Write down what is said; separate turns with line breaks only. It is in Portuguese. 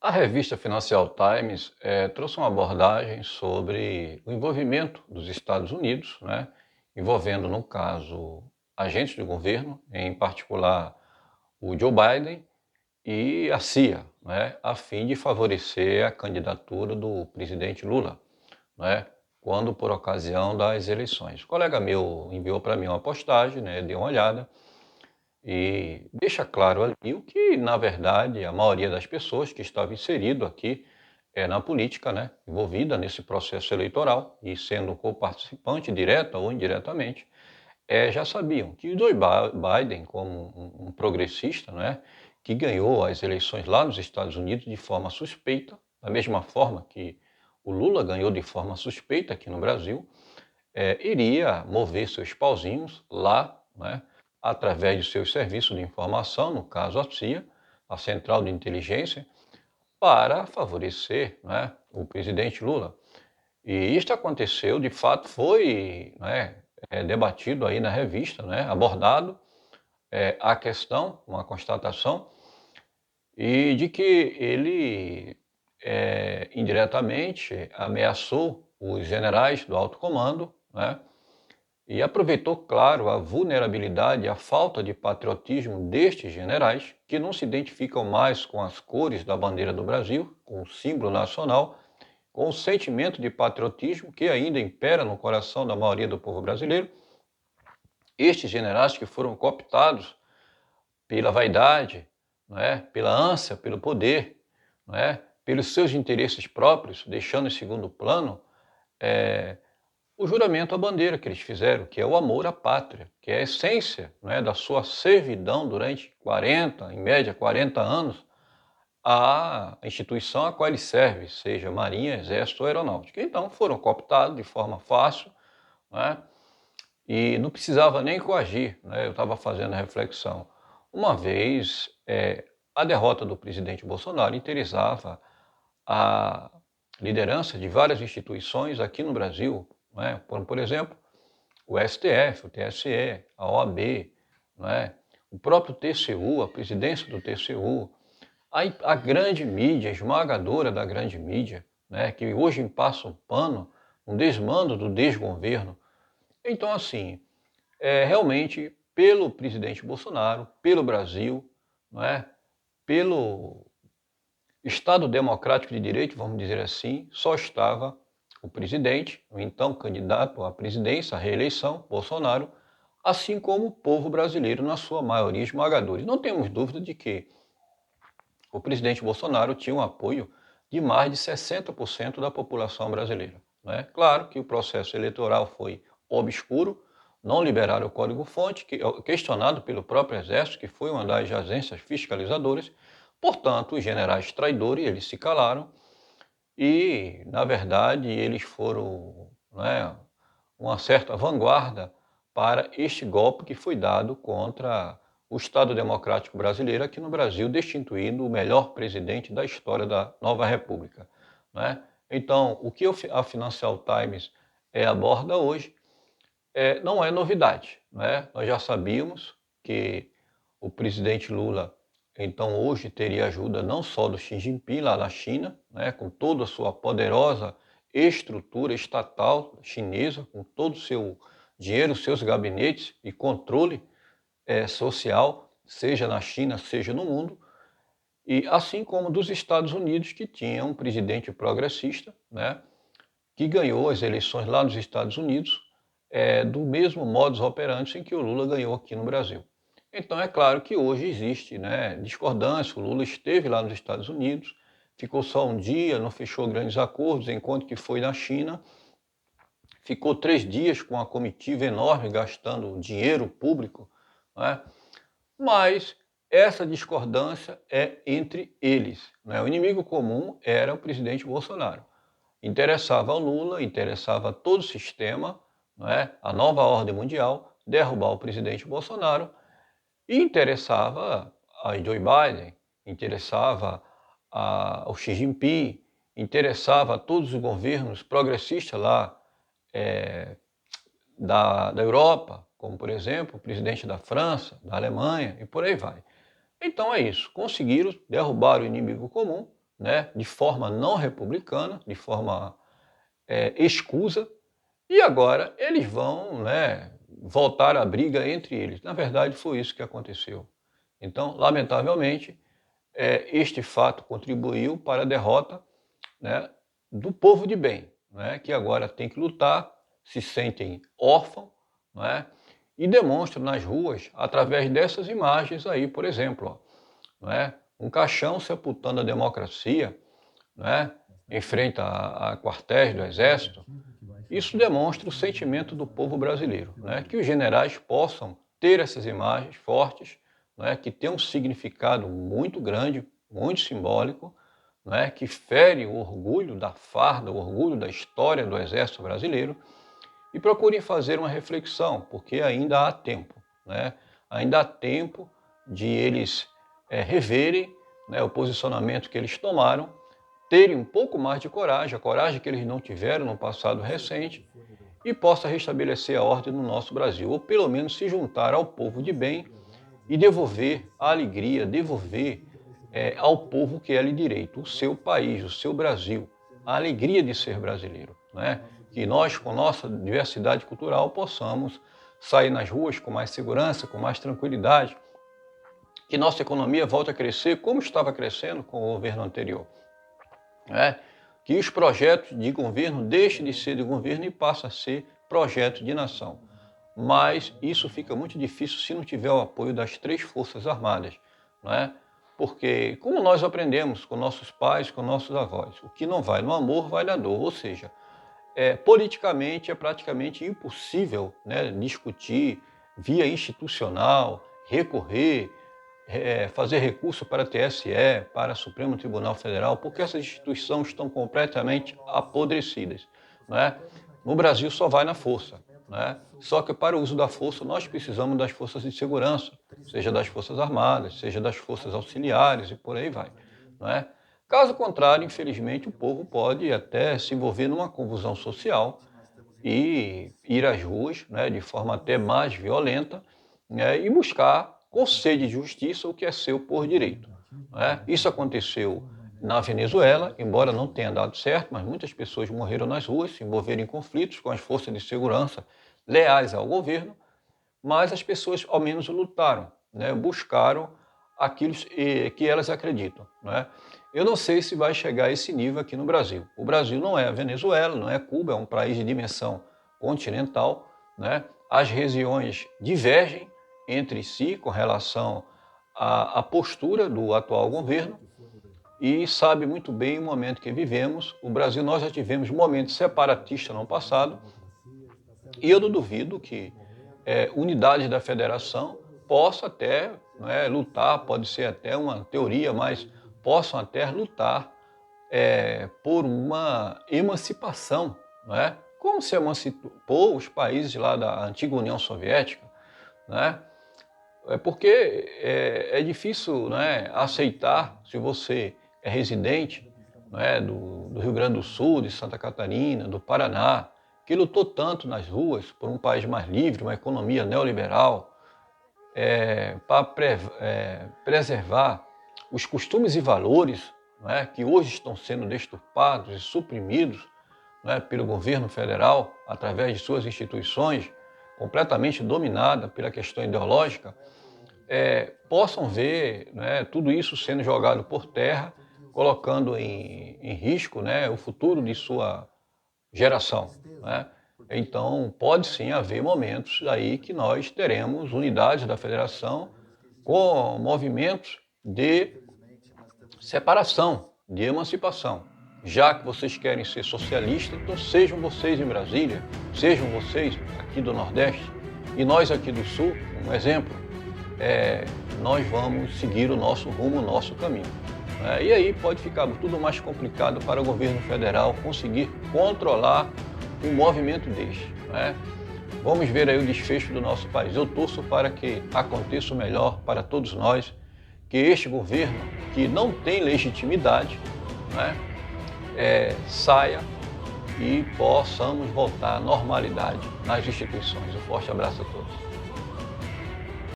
A revista Financial Times trouxe uma abordagem sobre o envolvimento dos Estados Unidos, né, envolvendo, no caso, agentes do governo, em particular o Joe Biden e a CIA, né, a fim de favorecer a candidatura do presidente Lula, né, quando por ocasião das eleições. O colega meu enviou para mim uma postagem, né, dei uma olhada, e deixa claro ali o que, na verdade, a maioria das pessoas que estava inserido aqui na política, né, envolvida nesse processo eleitoral e sendo co-participante direta ou indiretamente, já sabiam que o Joe Biden, como um progressista, né, que ganhou as eleições lá nos Estados Unidos de forma suspeita, da mesma forma que o Lula ganhou de forma suspeita aqui no Brasil, iria mover seus pauzinhos lá, né, através de seus serviços de informação, no caso a CIA, a Central de Inteligência, para favorecer, né, o presidente Lula. E isto aconteceu, de fato, foi, né, debatido aí na revista, né, abordado a questão, uma constatação, e de que ele indiretamente ameaçou os generais do alto comando, né, e aproveitou, claro, a vulnerabilidade e a falta de patriotismo destes generais, que não se identificam mais com as cores da bandeira do Brasil, com o símbolo nacional, com o sentimento de patriotismo que ainda impera no coração da maioria do povo brasileiro. Estes generais que foram cooptados pela vaidade, não é? Pela ânsia, pelo poder, não é? Pelos seus interesses próprios, deixando em segundo plano o juramento à bandeira que eles fizeram, que é o amor à pátria, que é a essência, não é, da sua servidão durante 40, em média 40 anos, à instituição a qual ele serve, seja Marinha, Exército ou Aeronáutica. Então foram cooptados de forma fácil, né, e não precisava nem coagir, né, eu estava fazendo a reflexão. Uma vez, a derrota do presidente Bolsonaro interessava a liderança de várias instituições aqui no Brasil, não é? Por exemplo, o STF, o TSE, a OAB, não é? O próprio TCU, a presidência do TCU, a grande mídia, esmagadora da grande mídia, né? Que hoje passa um pano, um desmando do desgoverno. Então, assim, realmente, pelo presidente Bolsonaro, pelo Brasil, não é? Pelo Estado democrático de direito, vamos dizer assim, só estava o presidente, o então candidato à presidência, à reeleição, Bolsonaro, assim como o povo brasileiro na sua maioria esmagadora. E não temos dúvida de que o presidente Bolsonaro tinha um apoio de mais de 60% da população brasileira. Né? Claro que o processo eleitoral foi obscuro, não liberaram o código-fonte, questionado pelo próprio Exército, que foi uma das agências fiscalizadoras. Portanto, os generais traidores, eles se calaram e, na verdade, eles foram, né, uma certa vanguarda para este golpe que foi dado contra o Estado Democrático Brasileiro aqui no Brasil, destituindo o melhor presidente da história da nova República. Né? Então, o que a Financial Times aborda hoje não é novidade. Né? Nós já sabíamos que o presidente Lula, então, hoje teria ajuda não só do Xi Jinping lá na China, né, com toda a sua poderosa estrutura estatal chinesa, com todo o seu dinheiro, seus gabinetes e controle social, seja na China, seja no mundo, e assim como dos Estados Unidos, que tinha um presidente progressista, né, que ganhou as eleições lá nos Estados Unidos, do mesmo modus operandi em que o Lula ganhou aqui no Brasil. Então, é claro que hoje existe, né, discordância. O Lula esteve lá nos Estados Unidos, ficou só um dia, não fechou grandes acordos, enquanto que foi na China, ficou 3 dias com uma comitiva enorme, gastando dinheiro público, né? Mas essa discordância é entre eles. Né? O inimigo comum era o presidente Bolsonaro. Interessava ao Lula, interessava a todo o sistema, não é? A nova ordem mundial, derrubar o presidente Bolsonaro, e interessava a Joe Biden, interessava ao Xi Jinping, interessava a todos os governos progressistas lá da Europa, como por exemplo o presidente da França, da Alemanha e por aí vai. Então é isso, conseguiram derrubar o inimigo comum, né, de forma não republicana, de forma escusa, e agora eles vão, né, voltar à briga entre eles. Na verdade, foi isso que aconteceu. Então, lamentavelmente, este fato contribuiu para a derrota, né, do povo de bem, né, que agora tem que lutar, se sentem órfãos, né, e demonstram nas ruas, através dessas imagens aí, por exemplo, ó, né, um caixão sepultando a democracia, né, em frente a quartéis do Exército. Isso demonstra o sentimento do povo brasileiro, né, que os generais possam ter essas imagens fortes, né, que tem um significado muito grande, muito simbólico, né, que fere o orgulho da farda, o orgulho da história do Exército Brasileiro, e procurem fazer uma reflexão, porque ainda há tempo, né? Ainda há tempo de eles reverem, né, o posicionamento que eles tomaram, terem um pouco mais de coragem, a coragem que eles não tiveram no passado recente, e possa restabelecer a ordem no nosso Brasil, ou pelo menos se juntar ao povo de bem e devolver a alegria, devolver ao povo que é lhe direito, o seu país, o seu Brasil, a alegria de ser brasileiro, né? Que nós, com nossa diversidade cultural, possamos sair nas ruas com mais segurança, com mais tranquilidade, que nossa economia volte a crescer como estava crescendo com o governo anterior, né? Que os projetos de governo deixem de ser de governo e passem a ser projetos de nação. Mas isso fica muito difícil se não tiver o apoio das 3 Forças Armadas, não é? Porque, como nós aprendemos com nossos pais, com nossos avós, o que não vai no amor, vai na dor. Ou seja, politicamente é praticamente impossível, né, discutir via institucional, recorrer, fazer recurso para a TSE, para o Supremo Tribunal Federal, porque essas instituições estão completamente apodrecidas, né? No Brasil só vai na força, né? Só que para o uso da força nós precisamos das forças de segurança, seja das Forças Armadas, seja das forças auxiliares e por aí vai, né? Caso contrário, infelizmente, o povo pode até se envolver numa convulsão social e ir às ruas, né, de forma até mais violenta, né, e buscar com sede de justiça o que é seu por direito, né? Isso aconteceu na Venezuela, embora não tenha dado certo, mas muitas pessoas morreram nas ruas, se envolveram em conflitos com as forças de segurança leais ao governo, mas as pessoas ao menos lutaram, né? Buscaram aquilo que elas acreditam, né? Eu não sei se vai chegar a esse nível aqui no Brasil. O Brasil não é a Venezuela, não é Cuba, é um país de dimensão continental, né? As regiões divergem entre si com relação à postura do atual governo e sabe muito bem o momento que vivemos. O Brasil, nós já tivemos momentos separatistas no passado, e eu não duvido que unidade da federação possa até, né, lutar, pode ser até uma teoria, mas possam até lutar por uma emancipação, não é? Como se emancipou os países lá da antiga União Soviética, né? Porque é difícil, né, aceitar, se você é residente, né, do Rio Grande do Sul, de Santa Catarina, do Paraná, que lutou tanto nas ruas por um país mais livre, uma economia neoliberal, para preservar os costumes e valores, né, que hoje estão sendo deturpados e suprimidos, né, pelo governo federal, através de suas instituições, completamente dominada pela questão ideológica, possam ver, né, tudo isso sendo jogado por terra, colocando em risco, né, o futuro de sua geração, né? Então, pode sim haver momentos aí que nós teremos unidades da federação com movimentos de separação, de emancipação. Já que vocês querem ser socialistas, então sejam vocês em Brasília, sejam vocês aqui do Nordeste e nós aqui do Sul, um exemplo, nós vamos seguir o nosso rumo, o nosso caminho. E aí pode ficar tudo mais complicado para o governo federal conseguir controlar um movimento deste, né? Vamos ver aí o desfecho do nosso país. Eu torço para que aconteça o melhor para todos nós, que este governo, que não tem legitimidade, né, saia e possamos voltar à normalidade nas instituições. Um forte abraço a todos.